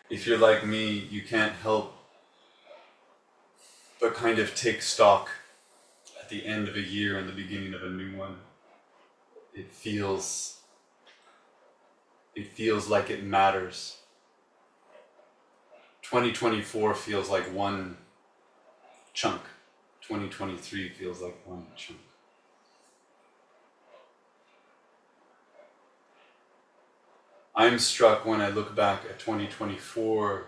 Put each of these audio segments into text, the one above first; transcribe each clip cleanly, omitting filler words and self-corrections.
If you're like me, you can't help but kind of take stock at the end of a year and the beginning of a new one. It feels like it matters. 2024 feels like one chunk. 2023 feels like one chunk. I'm struck when I look back at 2024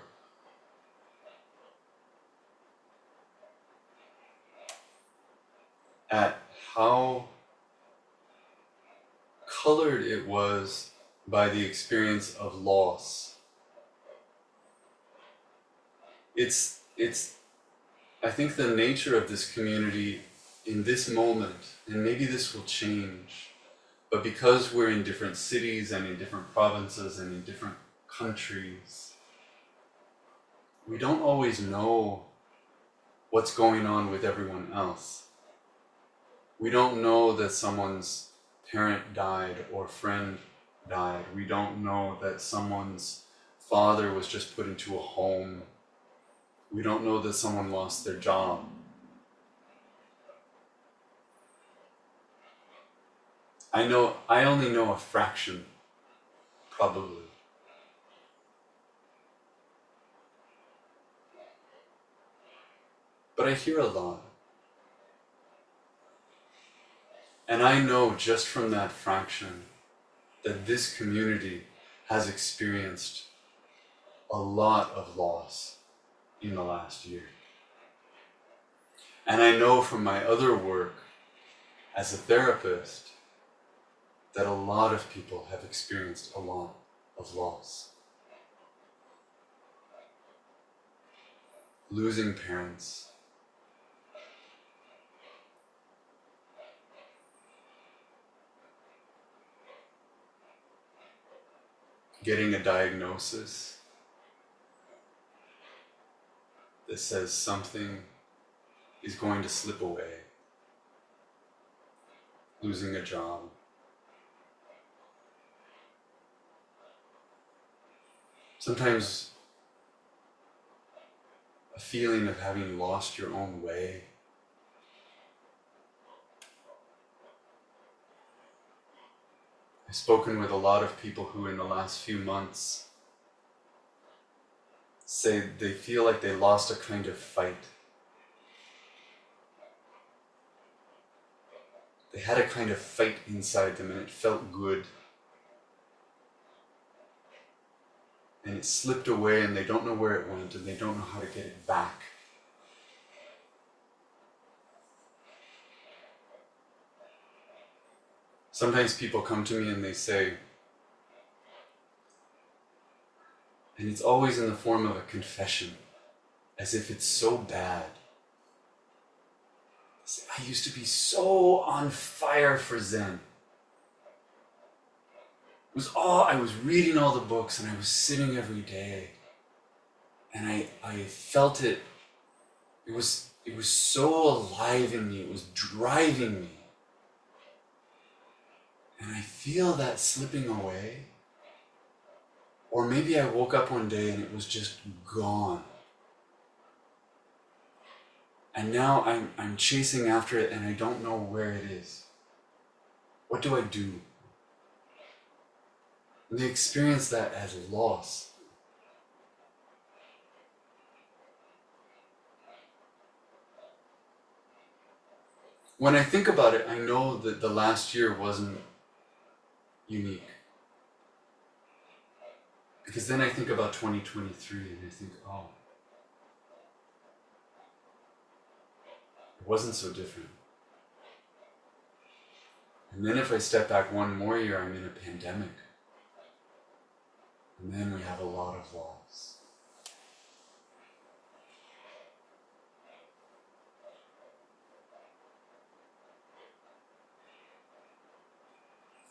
at how colored it was by the experience of loss. It's I think the nature of this community in this moment, and maybe this will change, but because we're in different cities and in different provinces and in different countries, we don't always know what's going on with everyone else. We don't know that someone's parent died or friend died. We don't know that someone's father was just put into a home. We don't know that someone lost their job. I only know a fraction, probably. But I hear a lot. And I know just from that fraction that this community has experienced a lot of loss in the last year. And I know from my other work as a therapist that a lot of people have experienced a lot of loss. Losing parents, getting a diagnosis that says something is going to slip away, losing a job. Sometimes a feeling of having lost your own way. I've spoken with a lot of people who in the last few months say they feel like they lost a kind of fight. They had a kind of fight inside them and it felt good. And it slipped away and they don't know where it went and they don't know how to get it back. Sometimes people come to me and they say, and it's always in the form of a confession, as if it's so bad. They say, I used to be so on fire for Zen. I was reading all the books and I was sitting every day. And I felt it. It was so alive in me. It was driving me. And I feel that slipping away. Or maybe I woke up one day and it was just gone. And now I'm chasing after it and I don't know where it is. What do I do? And they experience that as loss. When I think about it, I know that the last year wasn't unique. Because then I think about 2023 and I think, oh, it wasn't so different. And then if I step back one more year, I'm in a pandemic. And then we have a lot of loss.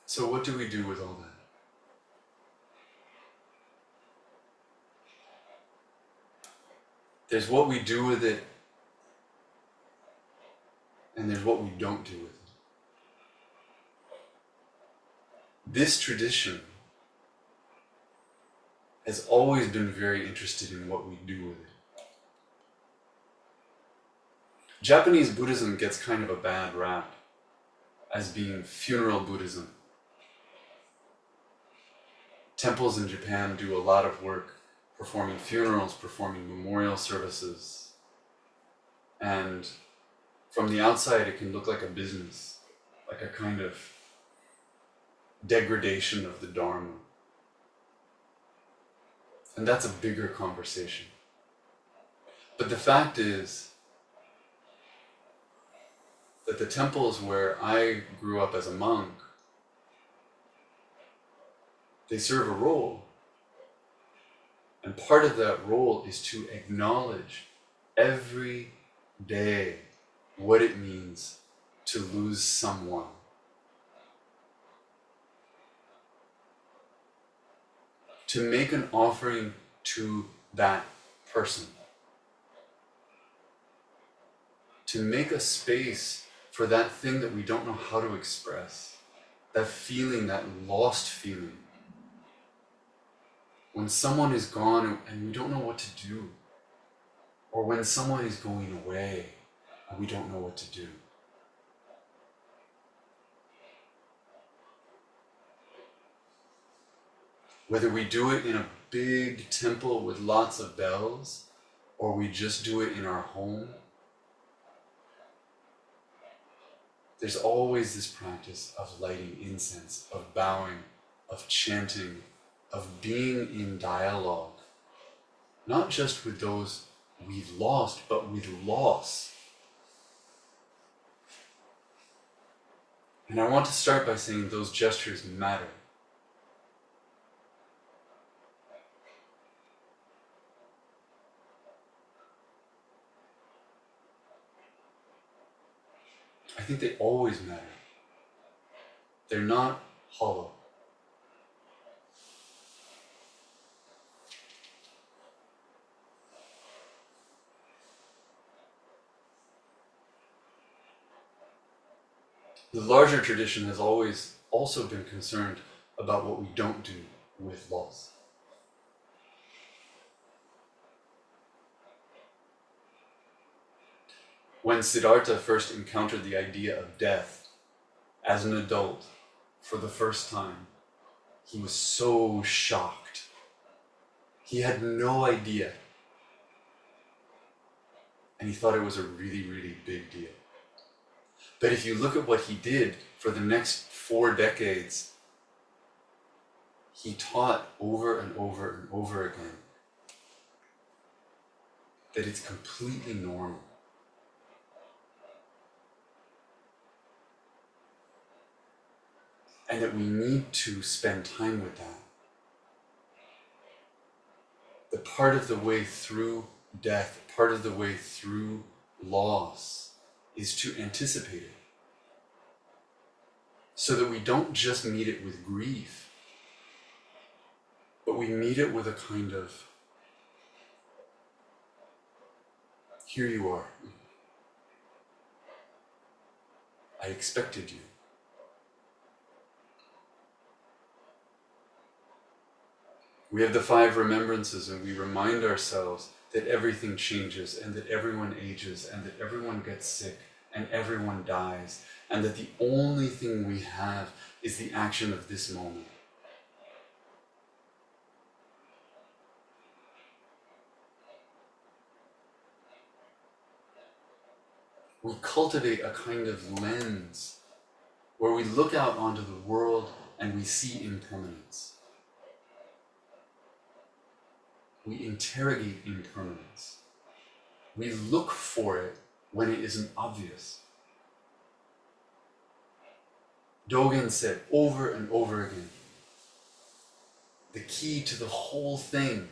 So what do we do with all that? There's what we do with it, and there's what we don't do with it. This tradition has always been very interested in what we do with it. Japanese Buddhism gets kind of a bad rap as being funeral Buddhism. Temples in Japan do a lot of work performing funerals, performing memorial services. And from the outside, it can look like a business, like a kind of degradation of the Dharma. And that's a bigger conversation. But the fact is that the temples where I grew up as a monk, they serve a role. And part of that role is to acknowledge every day what it means to lose someone. To make an offering to that person. To make a space for that thing that we don't know how to express. That feeling, that lost feeling. When someone is gone and we don't know what to do. Or when someone is going away and we don't know what to do. Whether we do it in a big temple with lots of bells, or we just do it in our home, there's always this practice of lighting incense, of bowing, of chanting, of being in dialogue, not just with those we've lost, but with loss. And I want to start by saying those gestures matter. I think they always matter. They're not hollow. The larger tradition has always also been concerned about what we don't do with loss. When Siddhartha first encountered the idea of death as an adult for the first time, he was so shocked. He had no idea. And he thought it was a really, really big deal. But if you look at what he did for the next 4 decades, he taught over and over and over again that it's completely normal. And that we need to spend time with that. That part of the way through death, part of the way through loss, is to anticipate it. So that we don't just meet it with grief, but we meet it with a kind of, here you are. I expected you. We have the 5 remembrances and we remind ourselves that everything changes and that everyone ages and that everyone gets sick and everyone dies and that the only thing we have is the action of this moment. We cultivate a kind of lens where we look out onto the world and we see impermanence. We interrogate impermanence. We look for it when it isn't obvious. Dogen said over and over again, the key to the whole thing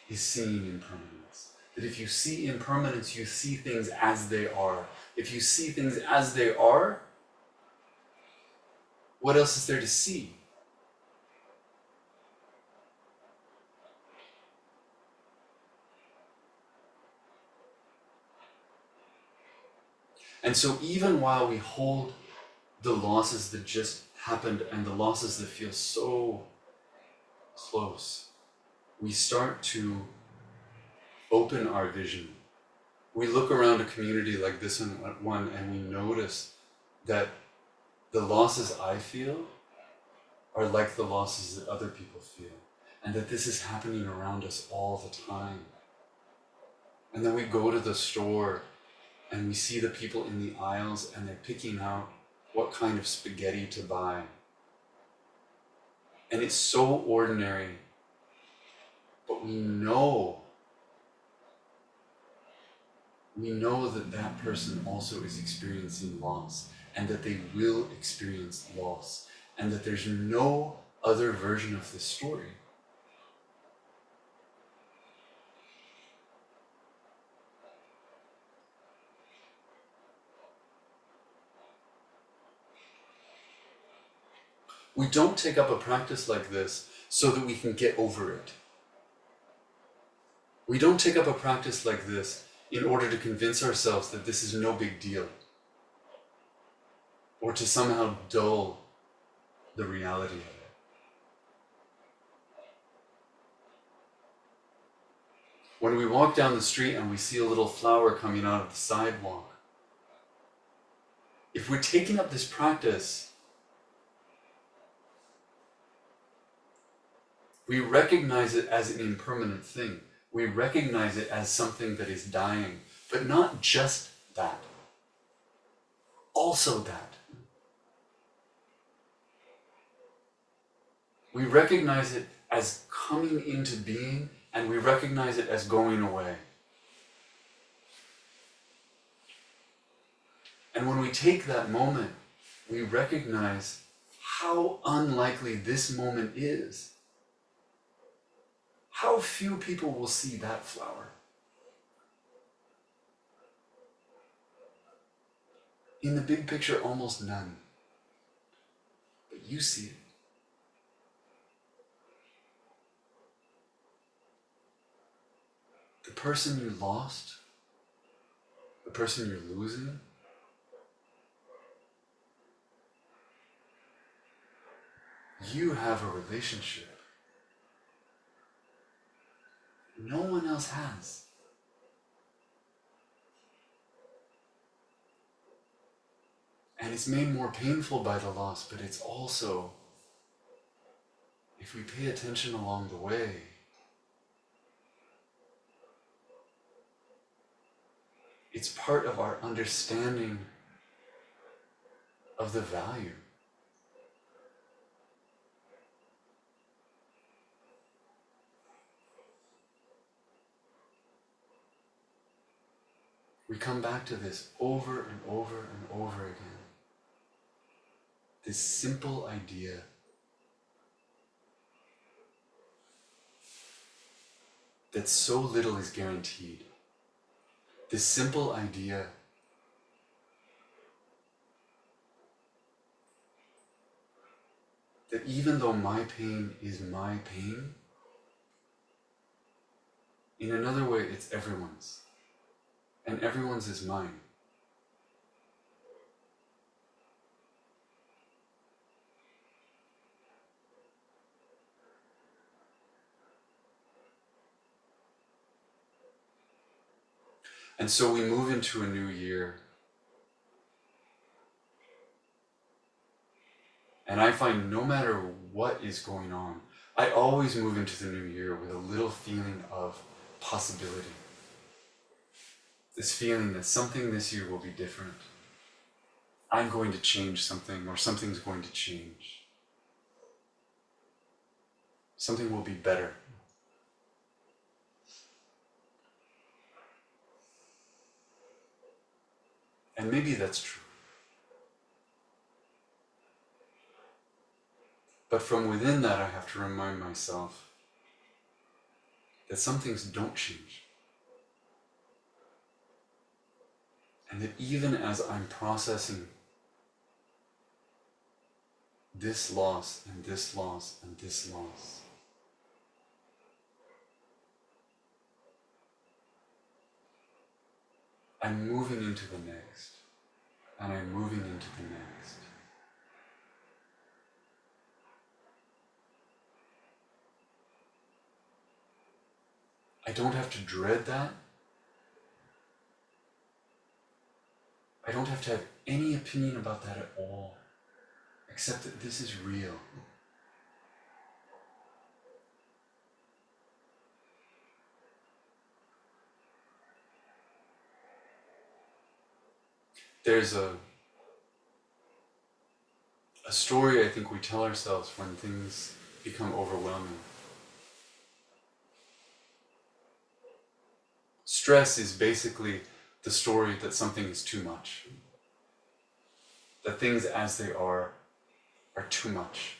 is seeing impermanence. That if you see impermanence, you see things as they are. If you see things as they are, what else is there to see? And so even while we hold the losses that just happened and the losses that feel so close, we start to open our vision. We look around a community like this one and we notice that the losses I feel are like the losses that other people feel, and that this is happening around us all the time. And then we go to the store and we see the people in the aisles and they're picking out what kind of spaghetti to buy. And it's so ordinary, but we know that that person also is experiencing loss, and that they will experience loss, and that there's no other version of this story. We don't take up a practice like this so that we can get over it. We don't take up a practice like this in order to convince ourselves that this is no big deal, or to somehow dull the reality of it. When we walk down the street and we see a little flower coming out of the sidewalk, if we're taking up this practice, we recognize it as an impermanent thing. We recognize it as something that is dying, but not just that, also that. We recognize it as coming into being, and we recognize it as going away. And when we take that moment, we recognize how unlikely this moment is. How few people will see that flower. In the big picture, almost none. But you see it. The person you lost, the person you're losing, you have a relationship. No one else has. And it's made more painful by the loss, but it's also, if we pay attention along the way, it's part of our understanding of the value. We come back to this over and over and over again. This simple idea that so little is guaranteed. This simple idea that even though my pain is my pain, in another way it's everyone's. And everyone's is mine. And so we move into a new year. And I find no matter what is going on, I always move into the new year with a little feeling of possibility. This feeling that something this year will be different. I'm going to change something, or something's going to change. Something will be better. And maybe that's true. But from within that, I have to remind myself that some things don't change. And that even as I'm processing this loss and this loss and this loss, I'm moving into the next, and I'm moving into the next. I don't have to dread that. I don't have to have any opinion about that at all, except that this is real. There's a story I think we tell ourselves when things become overwhelming. Stress is basically the story that something is too much. That things as they are too much.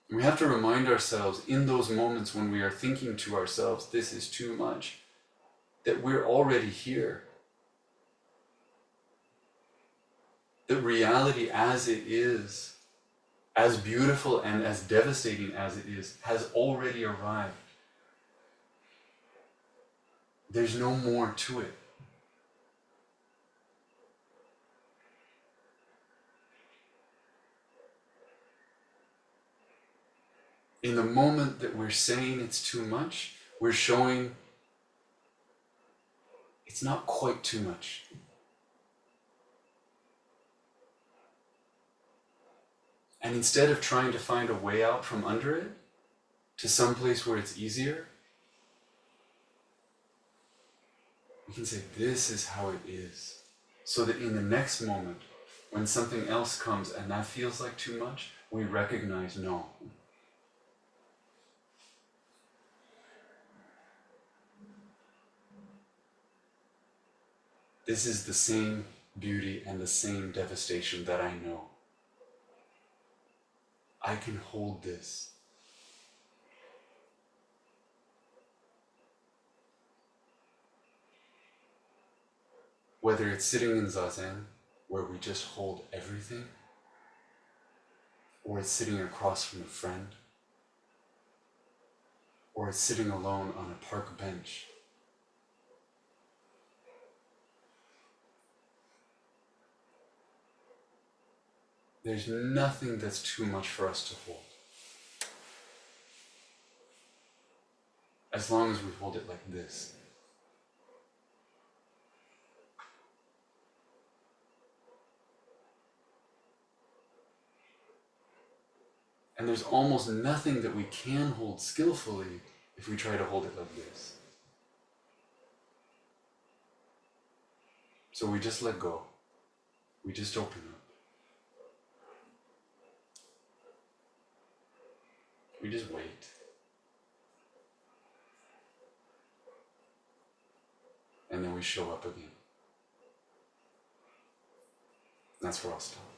And we have to remind ourselves in those moments when we are thinking to ourselves, this is too much, that we're already here. That reality as it is, as beautiful and as devastating as it is, has already arrived. There's no more to it. In the moment that we're saying it's too much, we're showing it's not quite too much. And instead of trying to find a way out from under it, to some place where it's easier, we can say, this is how it is. So that in the next moment, when something else comes and that feels like too much, we recognize, no. This is the same beauty and the same devastation that I know. I can hold this. Whether it's sitting in Zazen, where we just hold everything, or it's sitting across from a friend, or it's sitting alone on a park bench. There's nothing that's too much for us to hold. As long as we hold it like this. And there's almost nothing that we can hold skillfully if we try to hold it like this. So we just let go. We just open up. We just wait. And then we show up again. That's where I'll stop.